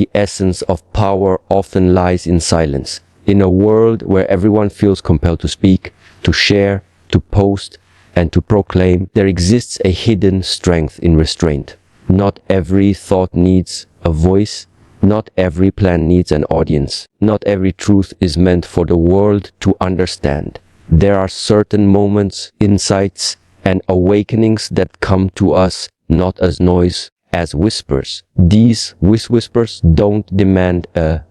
The essence of power often lies in silence. In a world where everyone feels compelled to speak, to share, to post, and to proclaim, there exists a hidden strength in restraint. Not every thought needs a voice. Not every plan needs an audience. Not every truth is meant for the world to understand. There are certain moments, insights, and awakenings that come to us not as noise, as whispers. These whispers don't demand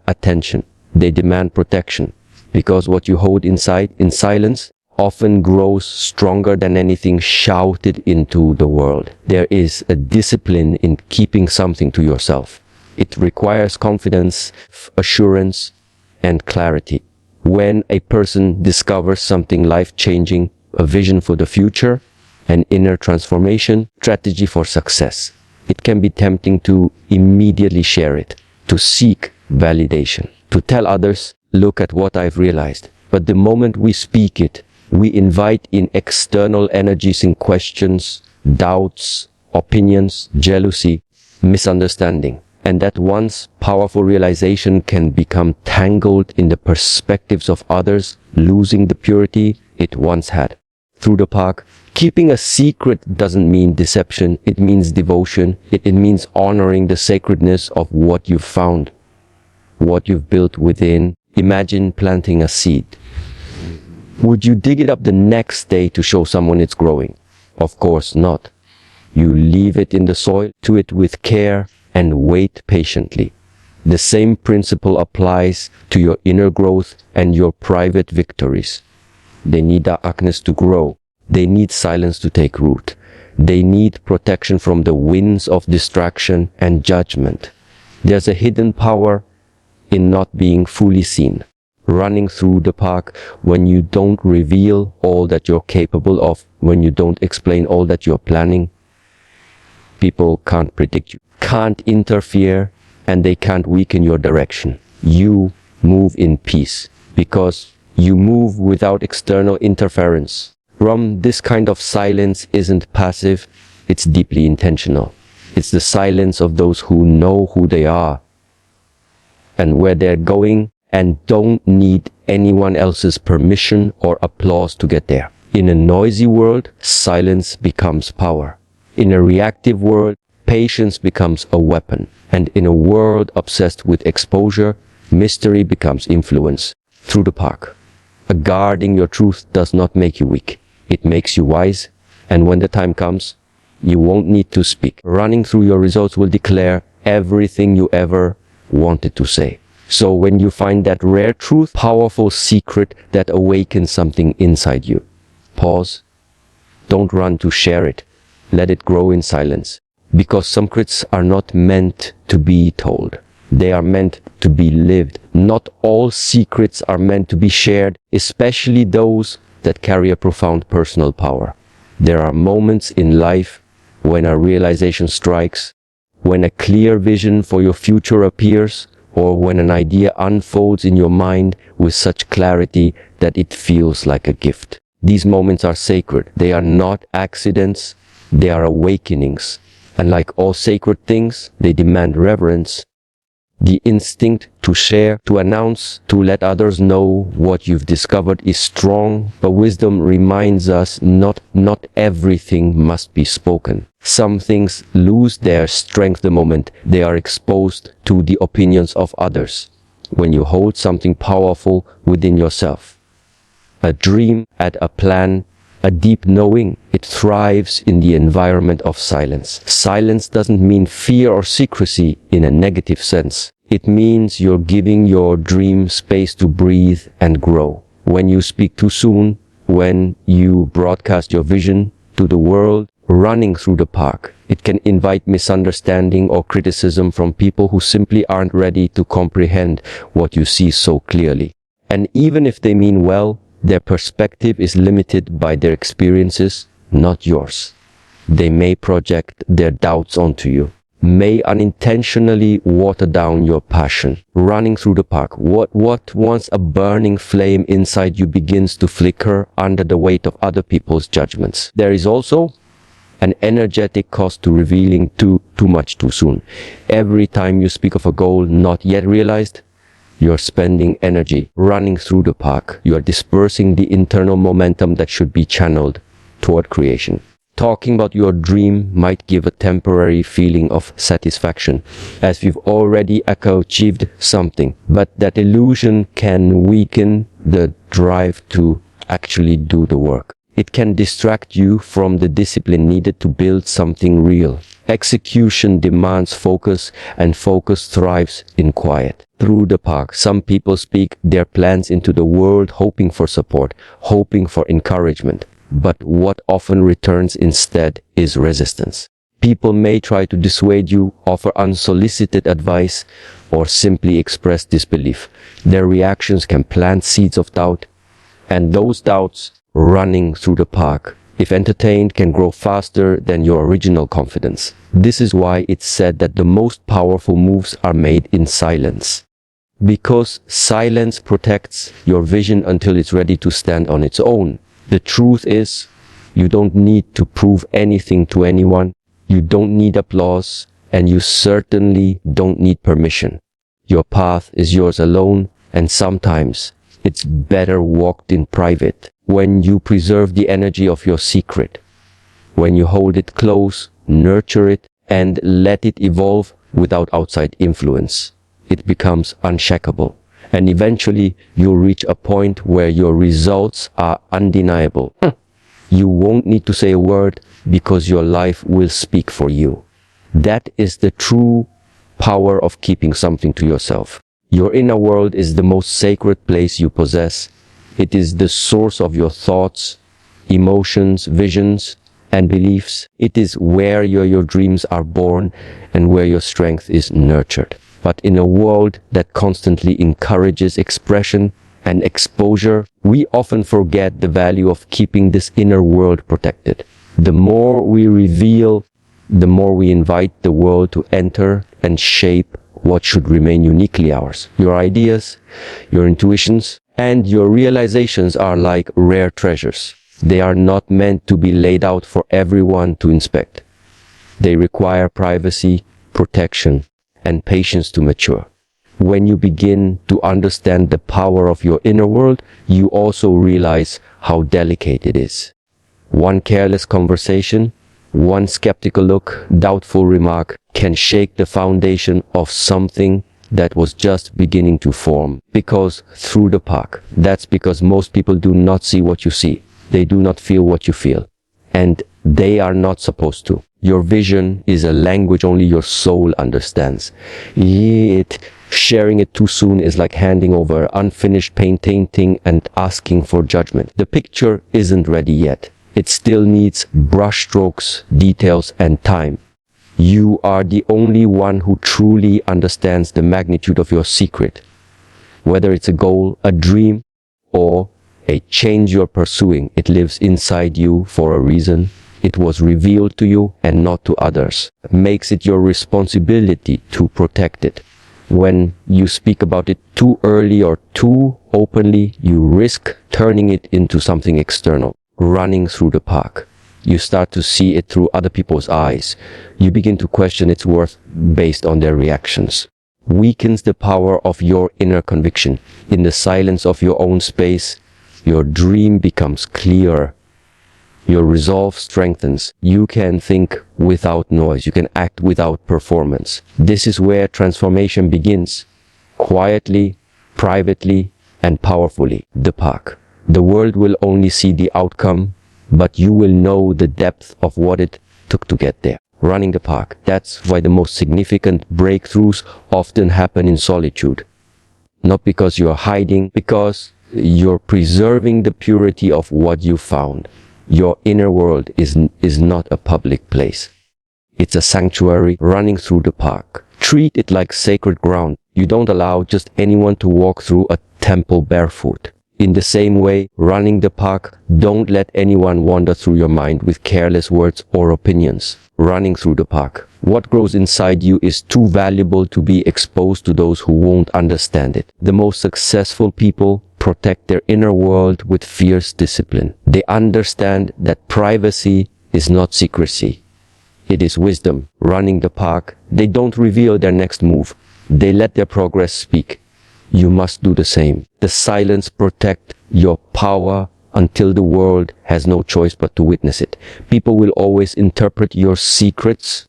attention. They demand protection. Because what you hold inside in silence often grows stronger than anything shouted into the world. There is a discipline in keeping something to yourself. It requires confidence, assurance, and clarity. When a person discovers something life-changing, a vision for the future, an inner transformation, strategy for success, it can be tempting to immediately share it, to seek validation, to tell others, look at what I've realized. But the moment we speak it, we invite in external energies in questions, doubts, opinions, jealousy, misunderstanding. And that once powerful realization can become tangled in the perspectives of others, losing the purity it once had. Through the park, keeping a secret doesn't mean deception, it means devotion. It means honoring the sacredness of what you've found, what you've built within. Imagine planting a seed. Would you dig it up the next day to show someone it's growing? Of course not. You leave it in the soil, to it with care, and wait patiently. The same principle applies to your inner growth and your private victories. They need darkness to grow. They need silence to take root. They need protection from the winds of distraction and judgment. There's a hidden power in not being fully seen. Running through the park when you don't reveal all that you're capable of, when you don't explain all that you're planning. People can't predict you, can't interfere, and they can't weaken your direction. You move in peace because you move without external interference. This kind of silence isn't passive, it's deeply intentional. It's the silence of those who know who they are and where they're going and don't need anyone else's permission or applause to get there. In a noisy world, silence becomes power. In a reactive world, patience becomes a weapon. And in a world obsessed with exposure, mystery becomes influence. Through the park. Guarding your truth does not make you weak. It makes you wise. And when the time comes, you won't need to speak. Running through your results will declare everything you ever wanted to say. So when you find that rare truth, powerful secret that awakens something inside you, pause. Don't run to share it. Let it grow in silence. Because some secrets are not meant to be told. They are meant to be lived. Not all secrets are meant to be shared, especially those that carry a profound personal power. There are moments in life when a realization strikes, when a clear vision for your future appears, or when an idea unfolds in your mind with such clarity that it feels like a gift. These moments are sacred. They are not accidents. They are awakenings. And like all sacred things, they demand reverence. The instinct to share, to announce, to let others know what you've discovered is strong, but wisdom reminds us not everything must be spoken. Some things lose their strength the moment they are exposed to the opinions of others. When you hold something powerful within yourself, a dream, a plan, a deep knowing, it thrives in the environment of silence. Silence doesn't mean fear or secrecy in a negative sense. It means you're giving your dream space to breathe and grow. When you speak too soon, when you broadcast your vision to the world, running through the park, it can invite misunderstanding or criticism from people who simply aren't ready to comprehend what you see so clearly. And even if they mean well, their perspective is limited by their experiences, not yours. They may project their doubts onto you, may unintentionally water down your passion. Running through the park, what once a burning flame inside you begins to flicker under the weight of other people's judgments. There is also an energetic cost to revealing too much too soon. Every time you speak of a goal not yet realized, you're spending energy running through the park. You are dispersing the internal momentum that should be channeled toward creation. Talking about your dream might give a temporary feeling of satisfaction, as we've already achieved something, but that illusion can weaken the drive to actually do the work. It can distract you from the discipline needed to build something real. Execution demands focus, and focus thrives in quiet. Through the park, some people speak their plans into the world, hoping for support, hoping for encouragement. But what often returns instead is resistance. People may try to dissuade you, offer unsolicited advice, or simply express disbelief. Their reactions can plant seeds of doubt, and those doubts, running through the park, if entertained, can grow faster than your original confidence. This is why it's said that the most powerful moves are made in silence. Because silence protects your vision until it's ready to stand on its own. The truth is, you don't need to prove anything to anyone. You don't need applause, and you certainly don't need permission. Your path is yours alone, and sometimes it's better walked in private. When you preserve the energy of your secret, when you hold it close, nurture it, and let it evolve without outside influence, it becomes unshakable. And eventually, you'll reach a point where your results are undeniable. You won't need to say a word because your life will speak for you. That is the true power of keeping something to yourself. Your inner world is the most sacred place you possess. It is the source of your thoughts, emotions, visions, and beliefs. It is where your dreams are born and where your strength is nurtured. But in a world that constantly encourages expression and exposure, we often forget the value of keeping this inner world protected. The more we reveal, the more we invite the world to enter and shape what should remain uniquely ours. Your ideas, your intuitions, and your realizations are like rare treasures. They are not meant to be laid out for everyone to inspect. They require privacy, protection, and patience to mature. When you begin to understand the power of your inner world, you also realize how delicate it is. One careless conversation, one skeptical look, doubtful remark can shake the foundation of something that was just beginning to form. Because through the park, that's because most people do not see what you see. They do not feel what you feel. And they are not supposed to. Your vision is a language only your soul understands. Sharing it too soon is like handing over unfinished painting and asking for judgment. The picture isn't ready yet. It still needs brushstrokes, details, and time. You are the only one who truly understands the magnitude of your secret. Whether it's a goal, a dream, or a change you're pursuing, it lives inside you for a reason. It was revealed to you and not to others. It makes it your responsibility to protect it. When you speak about it too early or too openly, you risk turning it into something external. Running through the park, you start to see it through other people's eyes. You begin to question its worth based on their reactions. Weakens the power of your inner conviction. In the silence of your own space, your dream becomes clearer. Your resolve strengthens. You can think without noise. You can act without performance. This is where transformation begins. Quietly, privately, and powerfully. The park. The world will only see the outcome, but you will know the depth of what it took to get there. Running the park. That's why the most significant breakthroughs often happen in solitude. Not because you're hiding, because you're preserving the purity of what you found. Your inner world is not a public place. It's a sanctuary running through the park. Treat it like sacred ground. You don't allow just anyone to walk through a temple barefoot. In the same way, running the park, don't let anyone wander through your mind with careless words or opinions. Running through the park. What grows inside you is too valuable to be exposed to those who won't understand it. The most successful people protect their inner world with fierce discipline. They understand that privacy is not secrecy. It is wisdom. Running the park, they don't reveal their next move. They let their progress speak. You must do the same. The silence protects your power until the world has no choice but to witness it. People will always interpret your secrets,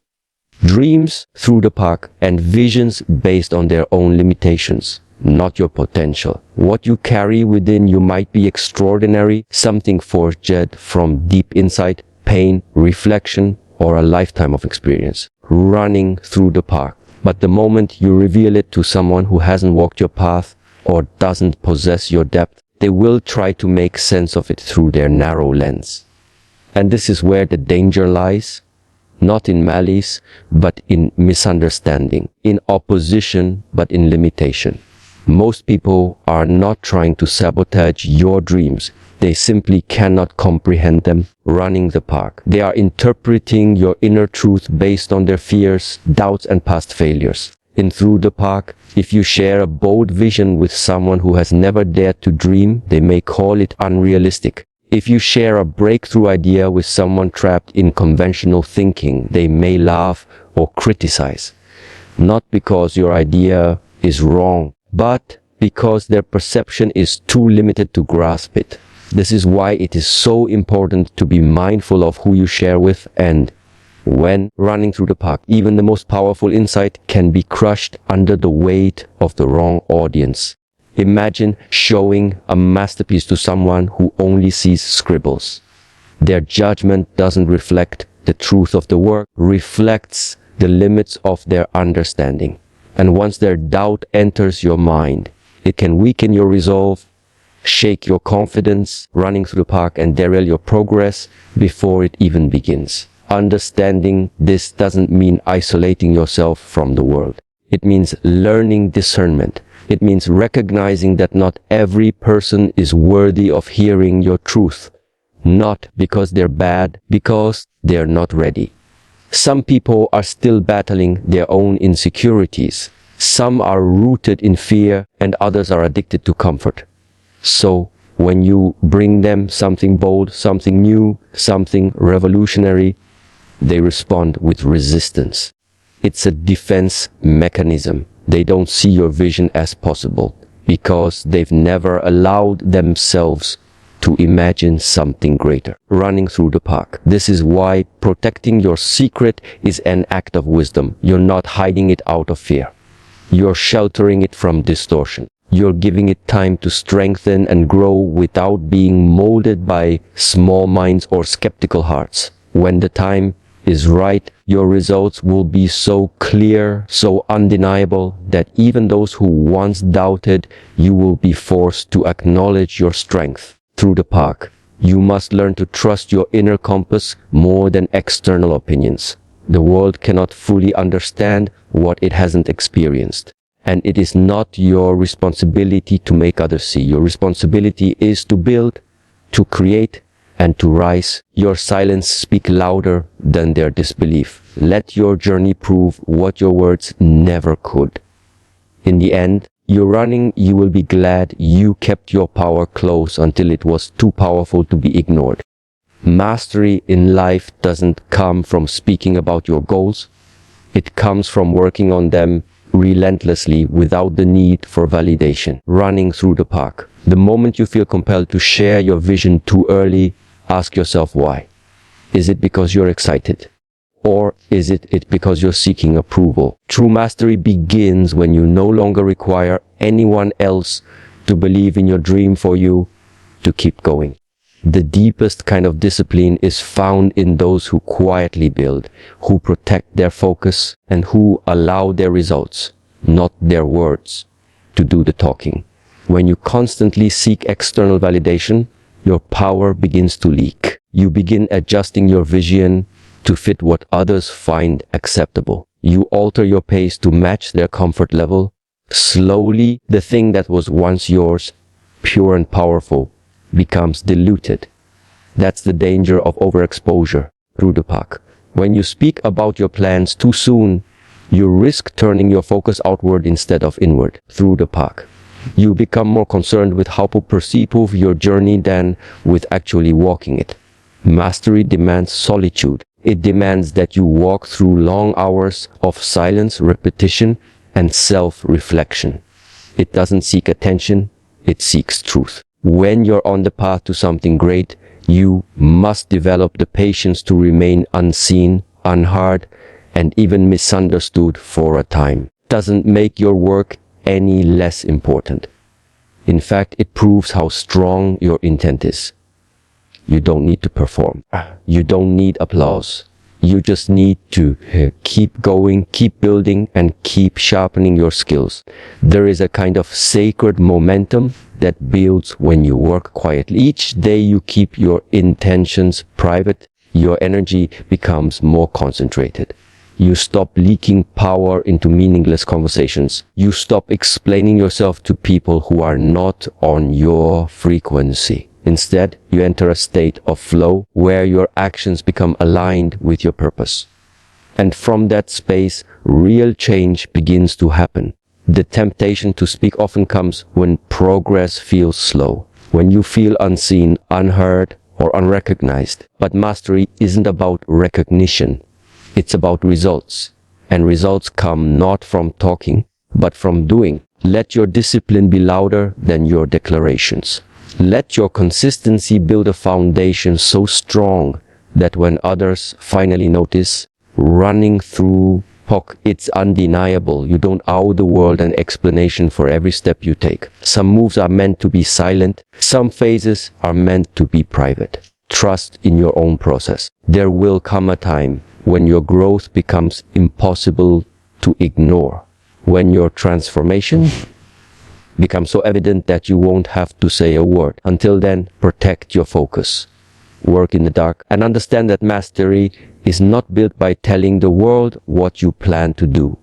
dreams through the park, and visions based on their own limitations, not your potential. What you carry within you might be extraordinary, something forged from deep insight, pain, reflection, or a lifetime of experience. Running through the park. But the moment you reveal it to someone who hasn't walked your path or doesn't possess your depth, they will try to make sense of it through their narrow lens. And this is where the danger lies. Not in malice, but in misunderstanding. In opposition, but in limitation. Most people are not trying to sabotage your dreams. They simply cannot comprehend them. Running the park. They are interpreting your inner truth based on their fears, doubts, and past failures. In Through the Park, if you share a bold vision with someone who has never dared to dream, they may call it unrealistic. If you share a breakthrough idea with someone trapped in conventional thinking, they may laugh or criticize. Not because your idea is wrong, but because their perception is too limited to grasp it. This is why it is so important to be mindful of who you share with and when. Running through the park. Even the most powerful insight can be crushed under the weight of the wrong audience. Imagine showing a masterpiece to someone who only sees scribbles. Their judgment doesn't reflect the truth of the work, reflects the limits of their understanding. And once their doubt enters your mind, it can weaken your resolve, shake your confidence. Running through the park and derail your progress before it even begins. Understanding this doesn't mean isolating yourself from the world. It means learning discernment. It means recognizing that not every person is worthy of hearing your truth. Not because they're bad, because they're not ready. Some people are still battling their own insecurities. Some are rooted in fear and others are addicted to comfort. So, when you bring them something bold, something new, something revolutionary, they respond with resistance. It's a defense mechanism. They don't see your vision as possible because they've never allowed themselves to imagine something greater. Running through the park. This is why protecting your secret is an act of wisdom. You're not hiding it out of fear. You're sheltering it from distortion. You're giving it time to strengthen and grow without being molded by small minds or skeptical hearts. When the time is right, your results will be so clear, so undeniable, that even those who once doubted you will be forced to acknowledge your strength. Through the park, you must learn to trust your inner compass more than external opinions. The world cannot fully understand what it hasn't experienced. And it is not your responsibility to make others see. Your responsibility is to build, to create, and to rise. Your silence speaks louder than their disbelief. Let your journey prove what your words never could. In the end, you're running, you will be glad you kept your power close until it was too powerful to be ignored. Mastery in life doesn't come from speaking about your goals. It comes from working on them relentlessly without the need for validation. Running through the park. The moment you feel compelled to share your vision too early, ask yourself why. Is it because you're excited? Or is it because you're seeking approval? True mastery begins when you no longer require anyone else to believe in your dream for you to keep going. The deepest kind of discipline is found in those who quietly build, who protect their focus, and who allow their results, not their words, to do the talking. When you constantly seek external validation, your power begins to leak. You begin adjusting your vision to fit what others find acceptable. You alter your pace to match their comfort level. Slowly, the thing that was once yours, pure and powerful, becomes diluted. That's the danger of overexposure through the park. When you speak about your plans too soon, you risk turning your focus outward instead of inward. Through the park, you become more concerned with how to perceive your journey than with actually walking it. Mastery demands solitude. It demands that you walk through long hours of silence, repetition, and self-reflection. It doesn't seek attention, it seeks truth. When you're on the path to something great, you must develop the patience to remain unseen, unheard, and even misunderstood for a time. Doesn't make your work any less important. In fact, it proves how strong your intent is. You don't need to perform. You don't need applause. You just need to keep going, keep building, and keep sharpening your skills. There is a kind of sacred momentum that builds when you work quietly. Each day you keep your intentions private, your energy becomes more concentrated. You stop leaking power into meaningless conversations. You stop explaining yourself to people who are not on your frequency. Instead, you enter a state of flow where your actions become aligned with your purpose. And from that space, real change begins to happen. The temptation to speak often comes when progress feels slow, when you feel unseen, unheard, or unrecognized. But mastery isn't about recognition. It's about results. And results come not from talking, but from doing. Let your discipline be louder than your declarations. Let your consistency build a foundation so strong that when others finally notice, running through POC, it's undeniable. You don't owe the world an explanation for every step you take. Some moves are meant to be silent. Some phases are meant to be private. Trust in your own process. There will come a time when your growth becomes impossible to ignore. When your transformation becomes so evident that you won't have to say a word. Until then, protect your focus. Work in the dark and understand that mastery is not built by telling the world what you plan to do.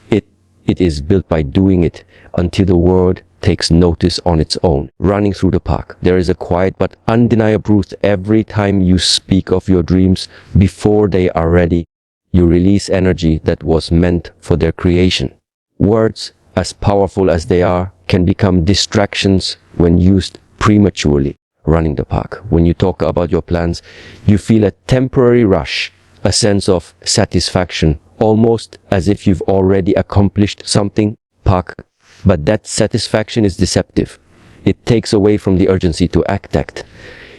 It is built by doing it until the world takes notice on its own. Running through the park. There is a quiet but undeniable truth. Every time you speak of your dreams before they are ready, you release energy that was meant for their creation. Words, as powerful as they are, can become distractions when used prematurely. Running the park. When you talk about your plans, you feel a temporary rush, a sense of satisfaction, almost as if you've already accomplished something. Park. But that satisfaction is deceptive. It takes away from the urgency to act.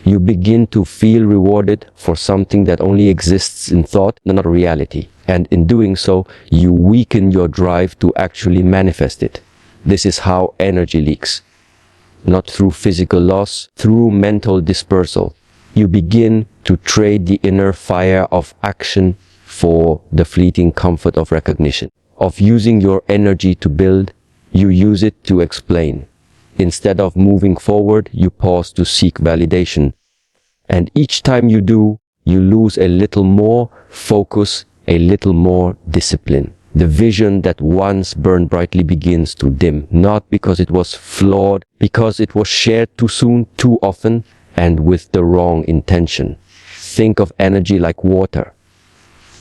You begin to feel rewarded for something that only exists in thought, not reality. And in doing so, you weaken your drive to actually manifest it. This is how energy leaks. Not through physical loss, through mental dispersal. You begin to trade the inner fire of action for the fleeting comfort of recognition. Of using your energy to build, you use it to explain. Instead of moving forward, you pause to seek validation. And each time you do, you lose a little more focus, a little more discipline. The vision that once burned brightly begins to dim, not because it was flawed, because it was shared too soon, too often, and with the wrong intention. Think of energy like water.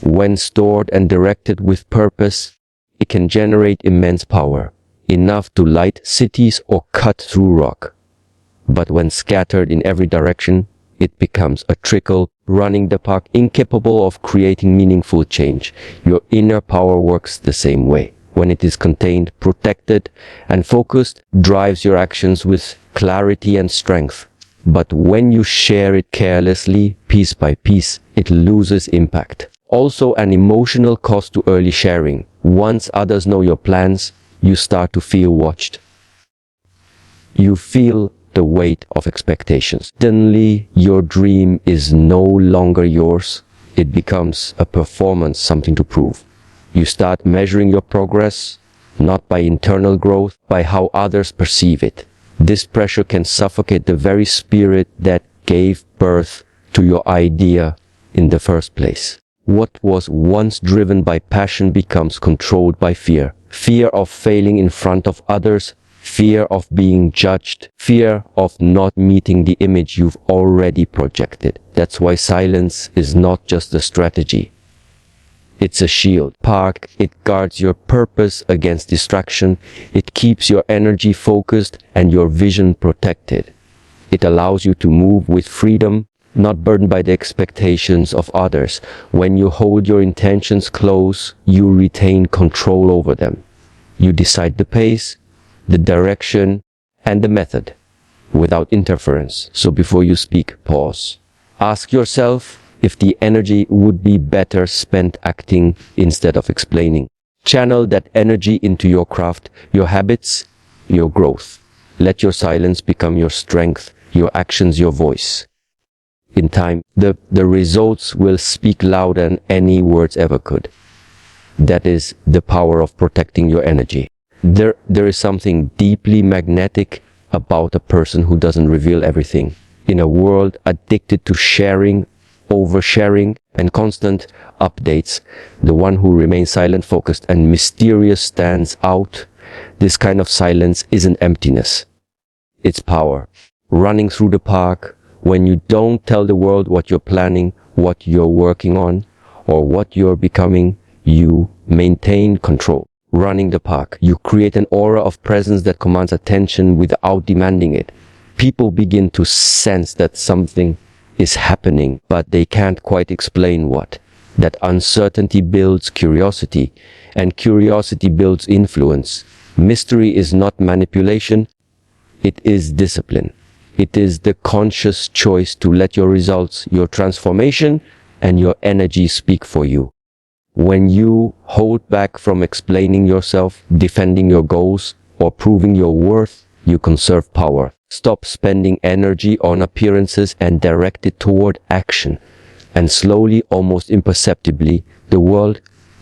When stored and directed with purpose, it can generate immense power, enough to light cities or cut through rock. But when scattered in every direction, it becomes a trickle, running the park, incapable of creating meaningful change. Your inner power works the same way. When it is contained, protected, and focused, drives your actions with clarity and strength. But when you share it carelessly, piece by piece, it loses impact. Also, an emotional cost to early sharing. Once others know your plans, you start to feel watched. You feel the weight of expectations. Suddenly, your dream is no longer yours. It becomes a performance, something to prove. You start measuring your progress, not by internal growth, by how others perceive it. This pressure can suffocate the very spirit that gave birth to your idea in the first place. What was once driven by passion becomes controlled by fear. Fear of failing in front of others, fear of being judged, fear of not meeting the image you've already projected. That's why silence is not just a strategy. It's a shield. Park, it guards your purpose against distraction. It keeps your energy focused and your vision protected. It allows you to move with freedom not burdened by the expectations of others. When you hold your intentions close, you retain control over them. You decide the pace, the direction, and the method without interference. So before you speak, pause. Ask yourself if the energy would be better spent acting instead of explaining. Channel that energy into your craft, your habits, your growth. Let your silence become your strength, your actions, your voice. In time, the results will speak louder than any words ever could. That is the power of protecting your energy. There is something deeply magnetic about a person who doesn't reveal everything. In a world addicted to sharing, oversharing, and constant updates, the one who remains silent, focused, and mysterious stands out. This kind of silence isn't emptiness. It's power. Running through the park, when you don't tell the world what you're planning, what you're working on, or what you're becoming, you maintain control. Running the park, you create an aura of presence that commands attention without demanding it. People begin to sense that something is happening, but they can't quite explain what. That uncertainty builds curiosity, and curiosity builds influence. Mystery is not manipulation, it is discipline. It is the conscious choice to let your results, your transformation, and your energy speak for you. When you hold back from explaining yourself, defending your goals, or proving your worth, you conserve power. Stop spending energy on appearances and direct it toward action. And slowly, almost imperceptibly, the world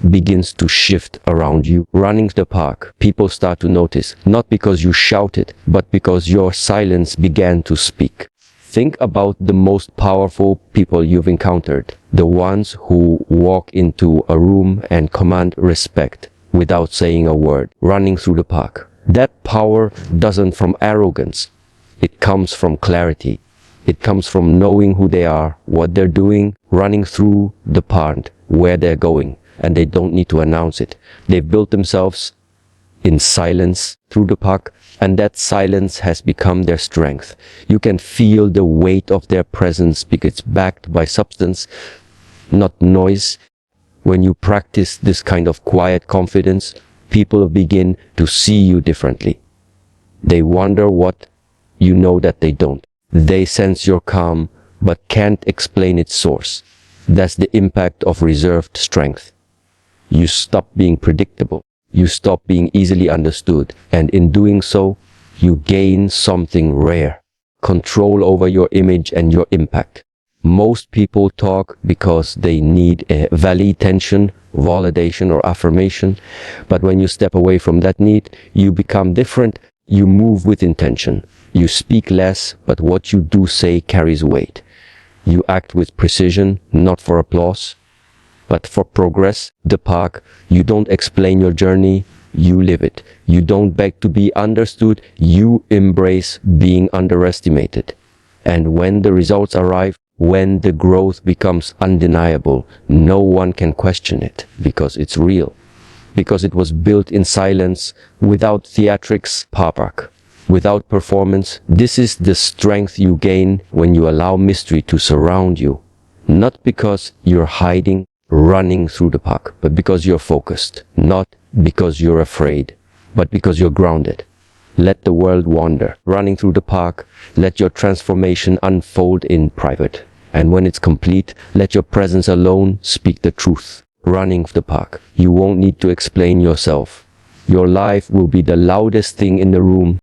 begins to shift around you. Running the park, people start to notice, not because you shouted, but because your silence began to speak. Think about the most powerful people you've encountered, the ones who walk into a room and command respect without saying a word, running through the park. That power doesn't from arrogance. It comes from clarity. It comes from knowing who they are, what they're doing, running through the pond, where they're going, and they don't need to announce it. They've built themselves in silence through the park, and that silence has become their strength. You can feel the weight of their presence because it's backed by substance, not noise. When you practice this kind of quiet confidence, people begin to see you differently. They wonder what you know that they don't. They sense your calm, but can't explain its source. That's the impact of reserved strength. You stop being predictable. You stop being easily understood. And in doing so, you gain something rare. Control over your image and your impact. Most people talk because they need a validation, validation, or affirmation. But when you step away from that need, you become different. You move with intention. You speak less, but what you do say carries weight. You act with precision, not for applause, but for progress. The park, you don't explain your journey, you live it. You don't beg to be understood, you embrace being underestimated. And when the results arrive, when the growth becomes undeniable, no one can question it because it's real. Because it was built in silence, without theatrics, park, without performance. This is the strength you gain when you allow mystery to surround you. Not because you're hiding, running through the park, but because you're focused. Not because you're afraid, but because you're grounded. Let the world wander. Running through the park, let your transformation unfold in private. And when it's complete, let your presence alone speak the truth. Running the park, you won't need to explain yourself. Your life will be the loudest thing in the room.